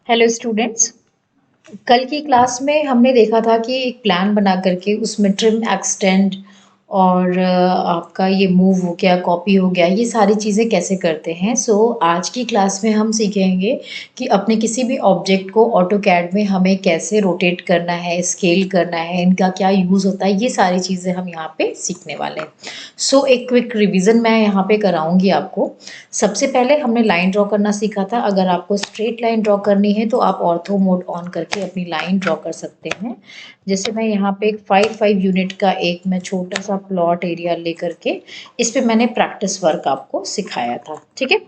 Hello students. कल की class में हमने देखा था कि एक प्लान बना करके उसमें ट्रिम एक्सटेंड और आपका ये मूव हो गया, कॉपी हो गया, ये सारी चीज़ें कैसे करते हैं। आज की क्लास में हम सीखेंगे कि अपने किसी भी ऑब्जेक्ट को ऑटोकैड में हमें कैसे रोटेट करना है, स्केल करना है, इनका क्या यूज़ होता है, ये सारी चीज़ें हम यहाँ पे सीखने वाले हैं। एक क्विक रिवीजन मैं यहाँ पे कराऊंगी आपको। सबसे पहले हमने लाइन ड्रॉ करना सीखा था। अगर आपको स्ट्रेट लाइन ड्रॉ करनी है तो आप ऑर्थो मोड ऑन करके अपनी लाइन ड्रॉ कर सकते हैं। जैसे मैं यहाँ पे एक 5 यूनिट का एक मैं छोटा सा प्लॉट एरिया लेकर के इस पे मैंने प्रैक्टिस वर्क आपको सिखाया था, ठीक है।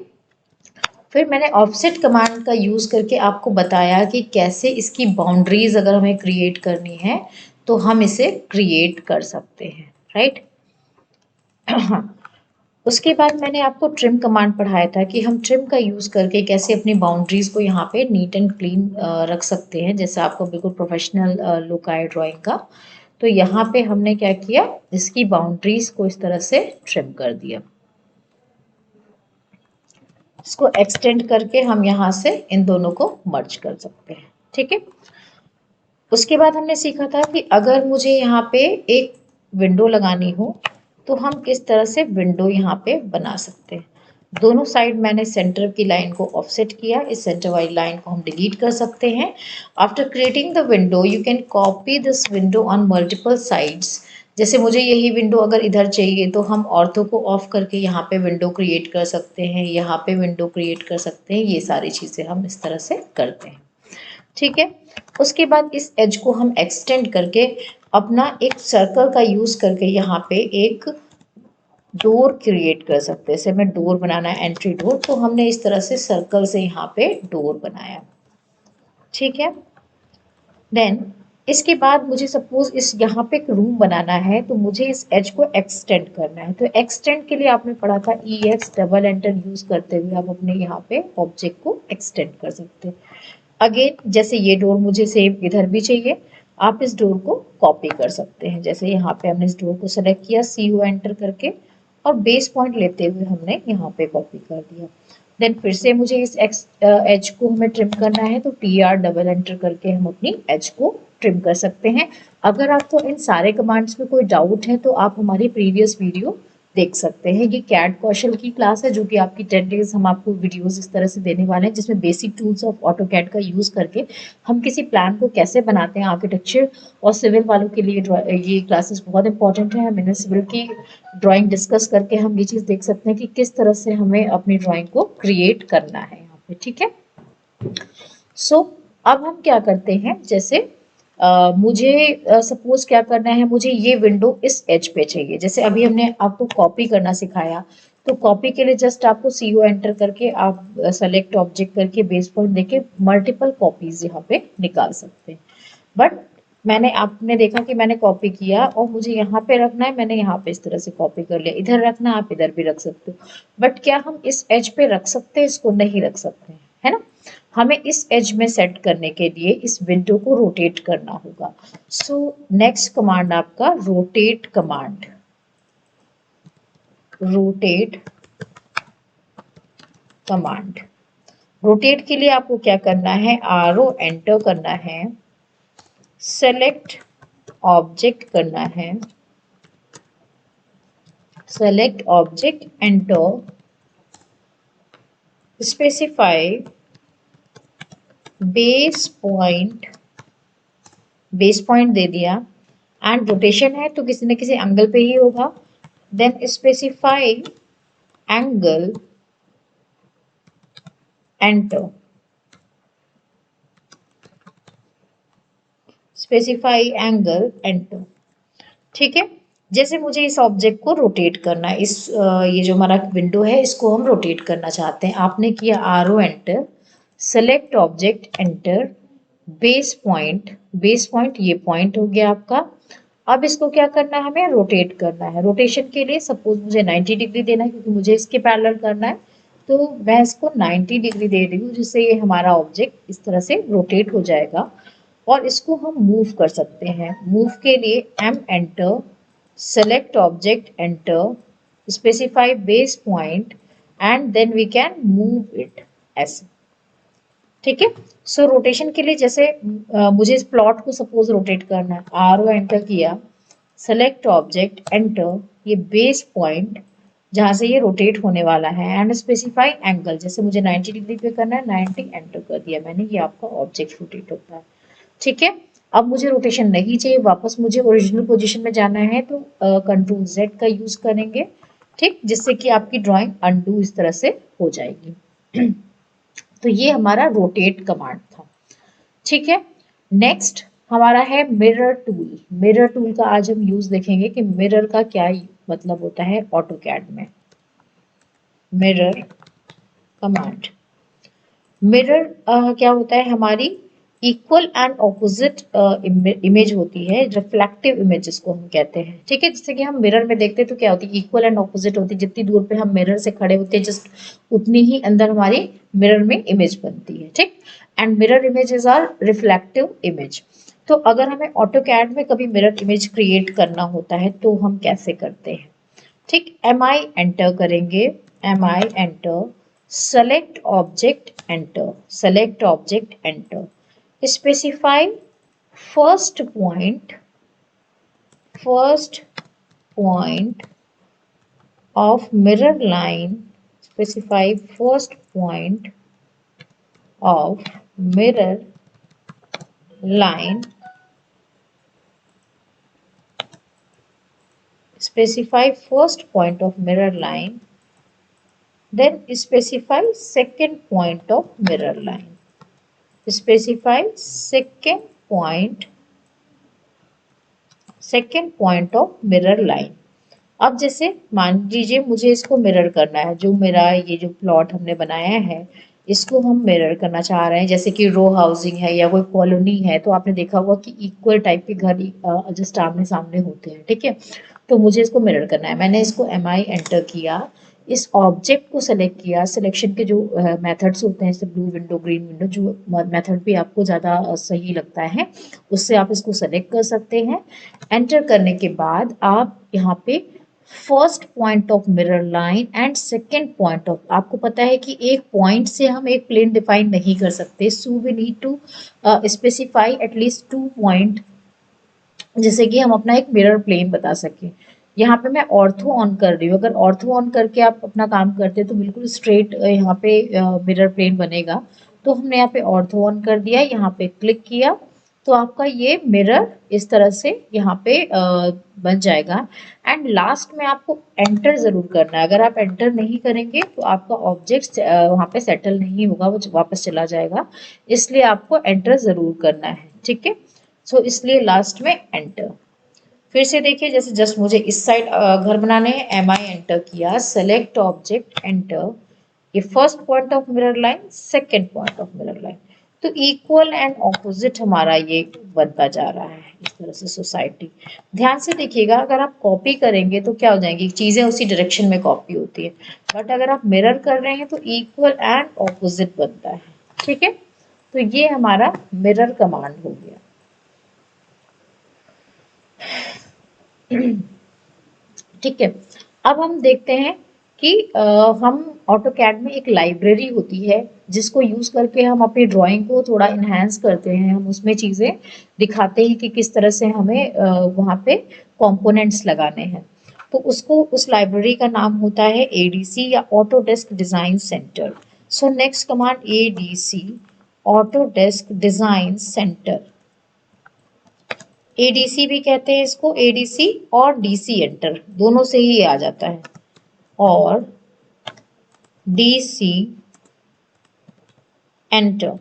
फिर मैंने ऑफसेट कमांड का यूज़ करके आपको बताया कि कैसे इसकी बाउंड्रीज अगर हमें क्रिएट करनी है तो हम इसे क्रिएट कर सकते हैं, राइट। उसके बाद मैंने आपको ट्रिम कमांड पढ़ाया था कि हम ट्रिम का यूज़ करके कैसे अपनी बाउंड्रीज को यहाँ पे नीट एंड क्लीन रख सकते हैं, जैसे आपको बिल्कुल प्रोफेशनल लुक आए ड्राइंग का। तो यहाँ पे हमने क्या किया, इसकी बाउंड्रीज को इस तरह से ट्रिम कर दिया। इसको एक्सटेंड करके हम यहाँ से इन दोनों को मर्ज कर सकते हैं, ठीक है। उसके बाद हमने सीखा था कि अगर मुझे यहाँ पे एक विंडो लगानी हो तो हम किस तरह से विंडो यहाँ पे बना सकते हैं। दोनों साइड मैंने सेंटर की लाइन को ऑफसेट किया। इस सेंटर वाली लाइन को हम डिलीट कर सकते हैं। After creating the window you can copy this window on multiple sides. जैसे मुझे यही विंडो अगर इधर चाहिए तो हम ऑर्थो को ऑफ करके यहाँ पे विंडो क्रिएट कर सकते हैं, यहाँ पे विंडो क्रिएट कर सकते हैं। ये सारी चीज़ें हम इस तरह से करते हैं, ठीक है। उसके बाद इस एज को हम एक्सटेंड करके अपना एक सर्कल का यूज करके यहाँ पे एक डोर क्रिएट कर सकते हैं। जैसे हमें डोर बनाना है, एंट्री डोर, तो हमने इस तरह से सर्कल से यहाँ पे डोर बनाया, ठीक है। देन इसके बाद मुझे सपोज इस यहाँ पे एक रूम बनाना है तो मुझे इस एज को एक्सटेंड करना है। तो एक्सटेंड के लिए आपने पढ़ा था EX डबल एंटर यूज करते हुए आप अपने यहाँ पे ऑब्जेक्ट को एक्सटेंड कर सकते हैं। अगेन जैसे ये डोर मुझे सेम इधर भी चाहिए, आप इस डोर को कॉपी कर सकते हैं। जैसे यहाँ पे हमने इस डोर को सेलेक्ट किया, CO एंटर करके, और बेस पॉइंट लेते हुए हमने यहाँ पे कॉपी कर दिया। देन फिर से मुझे इस एज को हमें ट्रिम करना है तो TR डबल एंटर करके हम अपनी एज को ट्रिम कर सकते हैं। अगर आपको इन सारे कमांड्स में कोई डाउट है तो आप हमारी प्रीवियस वीडियो देख सकते हैं। ये कैड कौशल की क्लास है जो कि आपकी 10 डेज हम आपको वीडियोस इस तरह से देने वाले हैं जिसमें बेसिक टूल्स ऑफ ऑटोकैड का यूज करके हम किसी प्लान को कैसे बनाते हैं। आर्किटेक्चर और सिविल वालों के लिए ये क्लासेस बहुत इंपॉर्टेंट है। हम इन्हें सिविल की ड्राइंग डिस्कस करके हम ये चीज़ देख सकते हैं कि किस तरह से हमें अपनी ड्राइंग को क्रिएट करना है यहाँ पे, ठीक है। अब हम क्या करते हैं, जैसे मुझे सपोज क्या करना है, मुझे ये विंडो इस एज पे चाहिए। जैसे अभी हमने आपको कॉपी करना सिखाया, तो कॉपी के लिए जस्ट आपको CO एंटर करके आप सेलेक्ट ऑब्जेक्ट करके बेस पॉइंट देके मल्टीपल कॉपीज यहाँ पे निकाल सकते हैं। बट मैंने आपने देखा कि मैंने कॉपी किया और मुझे यहाँ पे रखना है, मैंने यहाँ पे इस तरह से कॉपी कर लिया। इधर रखना, आप इधर भी रख सकते हो। बट क्या हम इस एज पे रख सकते हैं? इसको नहीं रख सकते हैं, है ना। हमें इस एज में सेट करने के लिए इस विंडो को रोटेट करना होगा। नेक्स्ट कमांड आपका rotate command. Rotate command, rotate के लिए आपको क्या करना है, RO एंटर करना है, सेलेक्ट ऑब्जेक्ट करना है, select object enter, specify base point, base point दे दिया, एंड रोटेशन है तो किसी न किसी एंगल पे ही होगा। Then specify angle enter, specify angle enter, ठीक है। जैसे मुझे इस ऑब्जेक्ट को रोटेट करना है, ये जो हमारा विंडो है इसको हम रोटेट करना चाहते हैं। आपने किया RO enter, select object enter, base point, base point ये पॉइंट हो गया आपका। अब इसको क्या करना है, हमें रोटेट करना है। रोटेशन के लिए सपोज मुझे 90 डिग्री देना है क्योंकि मुझे इसके पैरेलल करना है, तो मैं इसको 90 डिग्री दे रही हूँ जिससे ये हमारा ऑब्जेक्ट इस तरह से रोटेट हो जाएगा। और इसको हम मूव कर सकते हैं। मूव के लिए M enter, select object, enter, specify base point, and then we can move it ऐसे, ठीक है। सो रोटेशन के लिए जैसे मुझे इस प्लॉट को सपोज रोटेट करना है, आर ओ एंटर किया, सेलेक्ट ऑब्जेक्ट एंटर, ये बेस पॉइंट जहां से ये रोटेट होने वाला है एंड स्पेसिफाई एंगल, जैसे मुझे 90 डिग्री पे करना है 90 एंटर कर दिया मैंने, ये आपका ऑब्जेक्ट रोटेट होता है। ठीक है। अब मुझे रोटेशन नहीं चाहिए, वापस मुझे ओरिजिनल पोजीशन में जाना है तो कंट्रोल जेड का यूज करेंगे, ठीक, जिससे कि आपकी ड्राइंग अनडू इस तरह से हो जाएगी। तो ये हमारा रोटेट कमांड था। ठीक है। नेक्स्ट हमारा है मिरर टूल। मिरर टूल का आज हम यूज देखेंगे कि मिरर का क्या मतलब होता है ऑटोकैड में। मिरर कमांड, मिरर क्या होता है, हमारी इक्वल एंड ऑपोजिट इमेज होती है, रिफ्लेक्टिव इमेज जिसको हम कहते हैं। ठीक है, जैसे कि हम मिरर में देखते हैं तो क्या होती है, इक्वल एंड ऑपोजिट होती है, जितनी दूर पे हम मिरर से खड़े होते हैं जस्ट उतनी ही अंदर हमारी मिरर में इमेज बनती है। ठीक, and mirror images are reflective image. तो अगर हमें ऑटोकैड में कभी मिरर इमेज क्रिएट करना होता है तो हम कैसे करते हैं। ठीक, एम आई एंटर करेंगे, M I enter, select object enter, select object enter, specify first point, first point of mirror line, specify first point of mirror line, specify first point of mirror line, then specify second point of mirror line, specify second point of mirror line। अब जैसे मान लीजिए मुझे इसको mirror करना है, जो मेरा ये जो प्लॉट हमने बनाया है इसको हम मिरर करना चाह रहे हैं, जैसे कि रो हाउसिंग है या कोई कॉलोनी है, तो आपने देखा होगा कि इक्वल टाइप के घर जस्ट आमने सामने होते हैं। ठीक है, तो मुझे इसको मिरर करना है, मैंने इसको एम आई एंटर किया, इस ऑब्जेक्ट को सेलेक्ट किया, सिलेक्शन के जो मेथड्स होते हैं जैसे ब्लू विंडो, ग्रीन विंडो, जो मेथड भी आपको ज़्यादा सही लगता है उससे आप इसको सेलेक्ट कर सकते हैं। एंटर करने के बाद आप यहाँ पे first point of mirror line and second point of, आपको पता है कि एक पॉइंट से हम एक प्लेन डिफाइन नहीं कर सकते, so we need to specify at least 2 point, जैसे कि हम अपना एक मिरर प्लेन बता सकें। यहाँ पे मैं ऑर्थो ऑन कर रही हूँ, अगर ऑर्थो ऑन करके आप अपना काम करते हैं तो बिल्कुल स्ट्रेट यहाँ पे मिरर प्लेन बनेगा। तो हमने यहाँ पे ऑर्थो ऑन कर दिया, यहाँ पे क्लिक किया तो आपका ये मिरर इस तरह से यहाँ पे बन जाएगा। एंड लास्ट में आपको एंटर जरूर करना है, अगर आप एंटर नहीं करेंगे तो आपका ऑब्जेक्ट वहाँ पे सेटल नहीं होगा, वो वापस चला जाएगा, इसलिए आपको एंटर जरूर करना है। ठीक है, सो इसलिए लास्ट में एंटर। फिर से देखिए, जैसे जस्ट मुझे इस साइड घर बनाने हैं, एम आई एंटर किया, सेलेक्ट ऑब्जेक्ट एंटर, ये first point of mirror line, second point of mirror line, तो इक्वल एंड ऑपोजिट हमारा ये बनता जा रहा है इस तरह से सोसाइटी। ध्यान से देखिएगा, अगर आप कॉपी करेंगे तो क्या हो जाएंगी चीजें, उसी डायरेक्शन में कॉपी होती है, बट अगर आप मिरर कर रहे हैं तो इक्वल एंड ऑपोजिट बनता है। ठीक है, तो ये हमारा मिरर कमांड हो गया। ठीक है, अब हम देखते हैं कि हम ऑटोकैड में एक लाइब्रेरी होती है जिसको यूज करके हम अपनी ड्राइंग को थोड़ा इन्हांस करते हैं, हम उसमें चीजें दिखाते हैं कि किस तरह से हमें वहाँ पे कंपोनेंट्स लगाने हैं। तो उसको, उस लाइब्रेरी का नाम होता है एडीसी या Autodesk design centre. So next command ADC, Autodesk design centre, ADC भी कहते हैं इसको, एडीसी और डीसी एंटर दोनों से ही आ जाता है, और डीसी एंटर।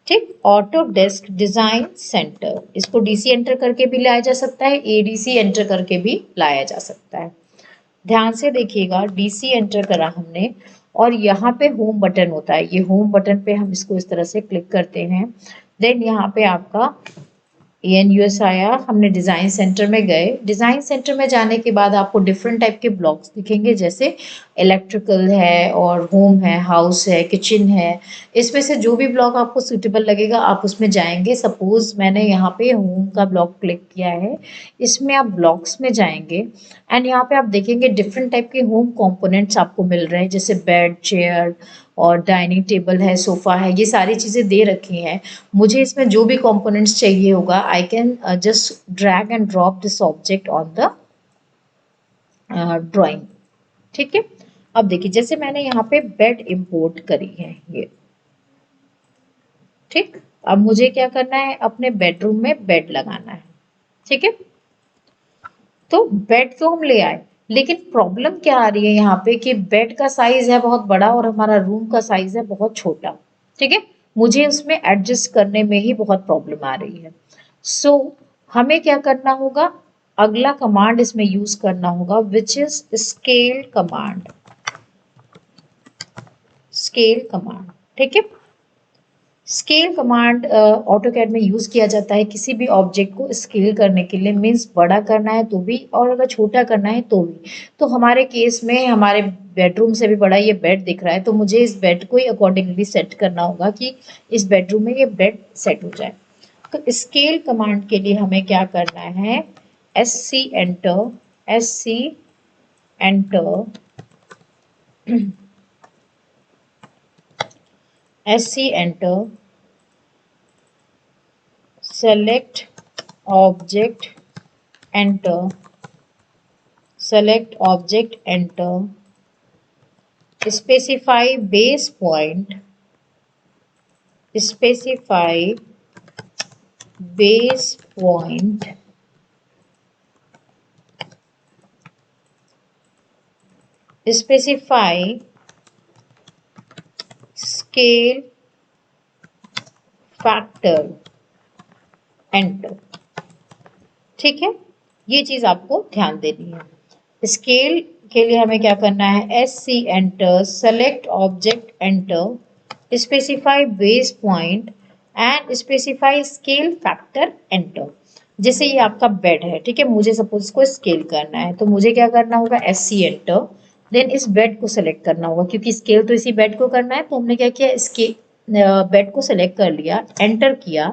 ठीक, ऑटो डेस्क डिजाइन सेंटर, इसको डीसी एंटर करके भी लाया जा सकता है, एडीसी एंटर करके भी लाया जा सकता है। ध्यान से देखिएगा, डीसी एंटर करा हमने और यहाँ पे होम बटन होता है, ये होम बटन पे हम इसको इस तरह से क्लिक करते हैं, देन यहाँ पे आपका ENUS आया, हमने डिज़ाइन सेंटर में गए, डिज़ाइन सेंटर में जाने के बाद आपको डिफरेंट टाइप के ब्लॉक्स दिखेंगे, जैसे इलेक्ट्रिकल है और होम है, हाउस है, किचन है, इसमें से जो भी ब्लॉक आपको सूटेबल लगेगा आप उसमें जाएंगे। सपोज मैंने यहाँ पे होम का ब्लॉक क्लिक किया है, इसमें आप ब्लॉक्स में जाएंगे एंड यहाँ पे आप देखेंगे डिफरेंट टाइप के होम कंपोनेंट्स आपको मिल रहे हैं, जैसे बेड, चेयर, और डाइनिंग टेबल है, सोफ़ा है, ये सारी चीज़ें दे रखी हैं। मुझे इसमें जो भी कंपोनेंट्स चाहिए होगा I can just drag and drop this object on the drawing. ठीक है, अब देखिए जैसे मैंने यहाँ पे बेड इंपोर्ट करी है ये, ठीक। अब मुझे क्या करना है, अपने बेडरूम में बेड लगाना है। ठीक है, तो बेड तो हम ले आए, लेकिन प्रॉब्लम क्या आ रही है यहाँ पे कि बेड का साइज है बहुत बड़ा और हमारा रूम का साइज है बहुत छोटा। ठीक है, मुझे उसमें एडजस्ट करने में ही बहुत प्रॉब्लम आ रही है। सो हमें क्या करना होगा, अगला कमांड इसमें यूज करना होगा which is scale command. Scale command, ठीक है। स्केल कमांड ऑटोकैड में यूज किया जाता है किसी भी ऑब्जेक्ट को स्केल करने के लिए, मीन्स बड़ा करना है तो भी और अगर छोटा करना है तो भी। तो हमारे केस में हमारे बेडरूम से भी बड़ा ये बेड दिख रहा है, तो मुझे इस बेड को ही अकॉर्डिंगली सेट करना होगा कि इस बेडरूम में ये बेड सेट हो जाए। तो स्केल कमांड के लिए हमें क्या करना है, SC enter, SC enter, SC enter, select object enter, select object enter, specify base point, specify base point, specify scale factor, enter. ठीक है, ये चीज आपको ध्यान देनी है। स्केल के लिए हमें क्या करना है, SC enter, select object enter, specify base point and specify scale factor enter. जैसे ये आपका बेड है, ठीक है, मुझे सपोज इसको स्केल करना है, तो मुझे क्या करना होगा, SC एंटर, देन इस बेड को सेलेक्ट करना होगा क्योंकि स्केल तो इसी बेड को करना है। तो हमने क्या किया, इसके बेड को सेलेक्ट कर लिया, एंटर किया,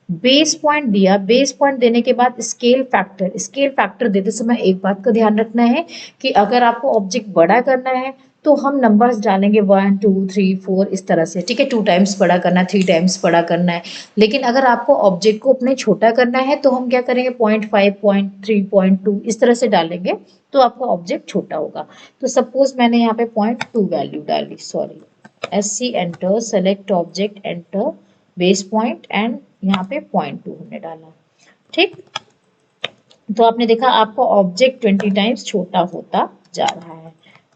बेस पॉइंट दिया, बेस पॉइंट देने के बाद स्केल फैक्टर, स्केल फैक्टर देते समय एक बात का ध्यान रखना है कि अगर आपको ऑब्जेक्ट बड़ा करना है तो हम नंबर्स डालेंगे 1 2 3 4 इस तरह से, ठीक है, 2 टाइम्स बड़ा करना है, 3 टाइम्स बड़ा करना है। लेकिन अगर आपको ऑब्जेक्ट को अपने छोटा करना है तो हम क्या करेंगे, 0.5 0.3 0.2 इस तरह से डालेंगे तो आपका ऑब्जेक्ट छोटा होगा। तो सपोज मैंने यहाँ पे 0.2 वैल्यू डाली, sorry, SC enter, select object enter, base point and यहाँ पे 0.2 हमने डाला। ठीक, तो आपने देखा आपका ऑब्जेक्ट 20 टाइम्स छोटा होता जा रहा है।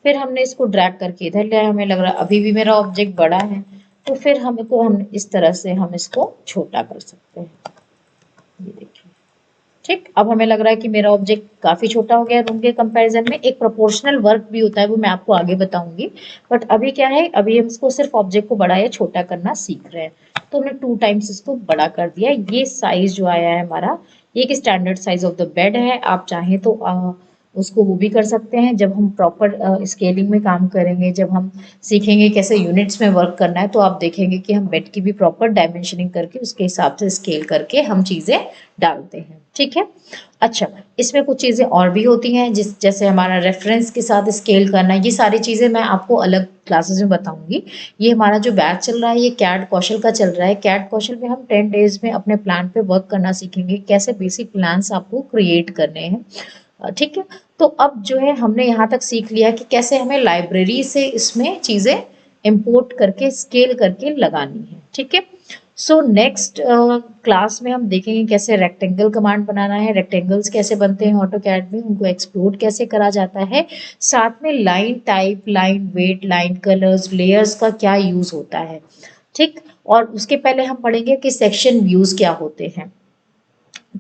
फिर हमने इसको ड्रैग करके इधर ले आया, हमें लग रहा है अभी भी मेरा ऑब्जेक्ट बड़ा है, तो फिर हम इस तरह से हम इसको छोटा कर सकते हैं। ये देखिए, ठीक, अब हमें लग रहा है कि मेरा ऑब्जेक्ट काफी छोटा हो गया रूम के कंपैरिजन में। एक प्रोपोर्शनल वर्क भी होता है, वो मैं आपको आगे बताऊंगी, बट अभी क्या है, अभी हम इसको सिर्फ ऑब्जेक्ट को बड़ा या छोटा करना सीख रहे हैं। तो हमने 2 टाइम्स इसको बड़ा कर दिया। ये साइज जो आया है हमारा, ये एक standard size of the bed है। आप चाहें तो उसको वो भी कर सकते हैं। जब हम प्रॉपर स्केलिंग में काम करेंगे, जब हम सीखेंगे कैसे यूनिट्स में वर्क करना है, तो आप देखेंगे कि हम बेड की भी प्रॉपर डायमेंशनिंग करके उसके हिसाब से स्केल करके हम चीज़ें डालते हैं। ठीक है, अच्छा, इसमें कुछ चीज़ें और भी होती हैं जैसे हमारा रेफरेंस के साथ स्केल करना, ये सारी चीज़ें मैं आपको अलग क्लासेस में बताऊंगी। ये हमारा जो बैच चल रहा है ये कैड कौशल का चल रहा है। कैड कौशल में हम 10 डेज में अपने प्लान पे वर्क करना सीखेंगे, कैसे बेसिक प्लान्स आपको क्रिएट करने हैं। ठीक है, तो अब जो है हमने यहाँ तक सीख लिया कि कैसे हमें लाइब्रेरी से इसमें चीज़ें इंपोर्ट करके स्केल करके लगानी है। ठीक है, सो नेक्स्ट क्लास में हम देखेंगे कैसे रेक्टेंगल कमांड बनाना है, रेक्टेंगल्स कैसे बनते हैं ऑटोकैड में, उनको एक्सप्लोड कैसे करा जाता है, साथ में line type, line weight, line colours, layers का क्या यूज होता है। ठीक, और उसके पहले हम पढ़ेंगे कि सेक्शन व्यूज क्या होते हैं।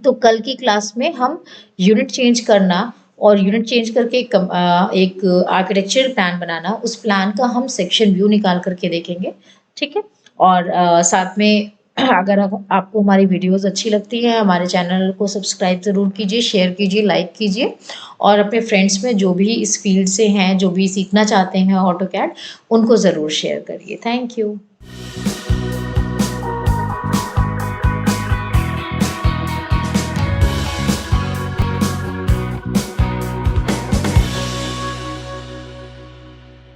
तो कल की क्लास में हम यूनिट चेंज करना और यूनिट चेंज करके एक आर्किटेक्चर प्लान बनाना, उस प्लान का हम सेक्शन व्यू निकाल करके देखेंगे। ठीक है, और साथ में अगर आपको हमारी वीडियोस अच्छी लगती है, हमारे चैनल को सब्सक्राइब ज़रूर कीजिए, शेयर कीजिए, लाइक कीजिए, और अपने फ्रेंड्स में जो भी इस फील्ड से हैं, जो भी सीखना चाहते हैं ऑटोकैड, उनको ज़रूर शेयर करिए। Thank you.